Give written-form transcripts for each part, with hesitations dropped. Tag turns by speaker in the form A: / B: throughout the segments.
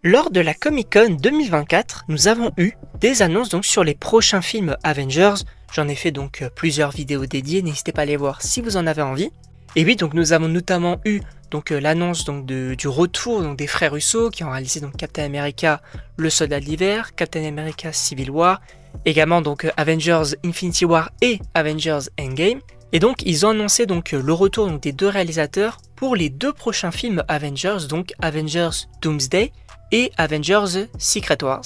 A: Lors de la Comic Con 2024, nous avons eu des annonces donc sur les prochains films Avengers. J'en ai fait donc plusieurs vidéos dédiées, n'hésitez pas à les voir si vous en avez envie. Et oui, donc nous avons notamment eu donc l'annonce donc du retour donc des frères Russo qui ont réalisé donc Captain America, le Soldat de l'hiver, Captain America Civil War, également donc Avengers Infinity War et Avengers Endgame. Et donc ils ont annoncé donc le retour donc des deux réalisateurs pour les deux prochains films Avengers, donc Avengers Doomsday et Avengers Secret Wars.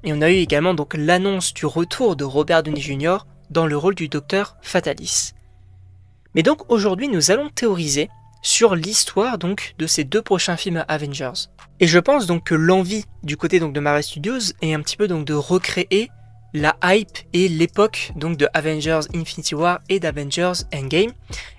A: Et on a eu également donc l'annonce du retour de Robert Downey Jr. dans le rôle du Docteur Fatalis. Mais donc aujourd'hui nous allons théoriser sur l'histoire donc de ces deux prochains films Avengers. Et je pense donc que l'envie du côté donc de Marvel Studios est un petit peu donc de recréer la hype et l'époque donc de Avengers Infinity War et d'Avengers Endgame.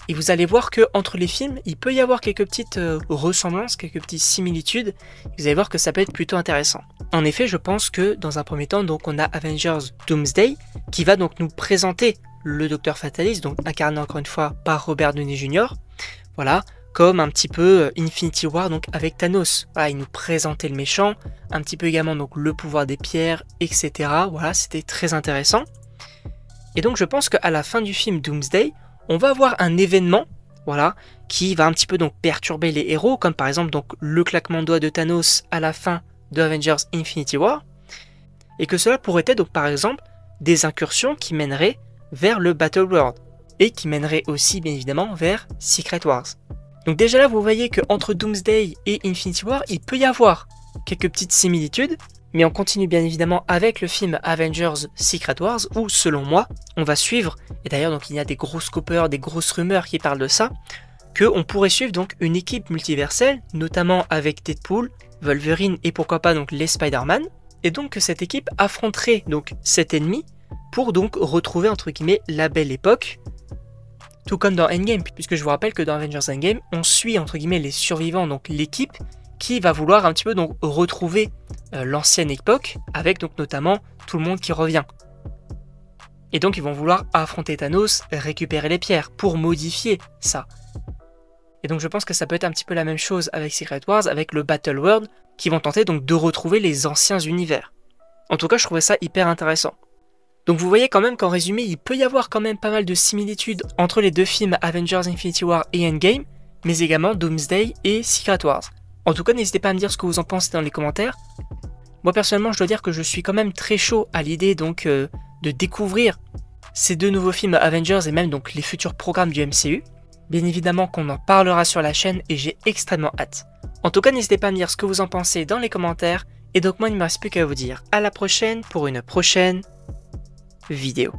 A: Et vous allez voir que entre les films, il peut y avoir quelques petites ressemblances, quelques petites similitudes. Vous allez voir que ça peut être plutôt intéressant. En effet, je pense que dans un premier temps, donc on a Avengers Doomsday qui va donc nous présenter le Docteur Fatalis, donc incarné encore une fois par Robert Downey Jr. Voilà, comme un petit peu Infinity War donc avec Thanos. Voilà, il nous présentait le méchant, un petit peu également donc le pouvoir des pierres, etc. Voilà, c'était très intéressant. Et donc je pense qu'à la fin du film Doomsday, on va avoir un événement, voilà, qui va un petit peu donc perturber les héros, comme par exemple donc le claquement de doigts de Thanos à la fin de Avengers Infinity War, et que cela pourrait être donc par exemple des incursions qui mèneraient vers le Battle World, et qui mèneraient aussi bien évidemment vers Secret Wars. Donc déjà là vous voyez qu'entre Doomsday et Infinity War, il peut y avoir quelques petites similitudes, mais on continue bien évidemment avec le film Avengers Secret Wars, où selon moi, on va suivre, et d'ailleurs donc il y a des gros scopers, des grosses rumeurs qui parlent de ça, qu'on pourrait suivre donc une équipe multiverselle, notamment avec Deadpool, Wolverine et pourquoi pas donc les Spider-Man, et donc que cette équipe affronterait donc cet ennemi pour donc retrouver entre guillemets la belle époque, tout comme dans Endgame, puisque je vous rappelle que dans Avengers Endgame, on suit entre guillemets les survivants, donc l'équipe qui va vouloir un petit peu donc retrouver l'ancienne époque, avec donc notamment tout le monde qui revient. Et donc ils vont vouloir affronter Thanos, récupérer les pierres pour modifier ça. Et donc je pense que ça peut être un petit peu la même chose avec Secret Wars, avec le Battle World, qui vont tenter donc de retrouver les anciens univers. En tout cas je trouvais ça hyper intéressant. Donc vous voyez quand même qu'en résumé il peut y avoir quand même pas mal de similitudes entre les deux films Avengers Infinity War et Endgame, mais également Doomsday et Secret Wars. En tout cas n'hésitez pas à me dire ce que vous en pensez dans les commentaires. Moi personnellement je dois dire que je suis quand même très chaud à l'idée donc de découvrir ces deux nouveaux films Avengers et même donc les futurs programmes du MCU. Bien évidemment qu'on en parlera sur la chaîne et j'ai extrêmement hâte. En tout cas n'hésitez pas à me dire ce que vous en pensez dans les commentaires. Et donc moi il ne me reste plus qu'à vous dire à la prochaine pour une prochaine vidéo.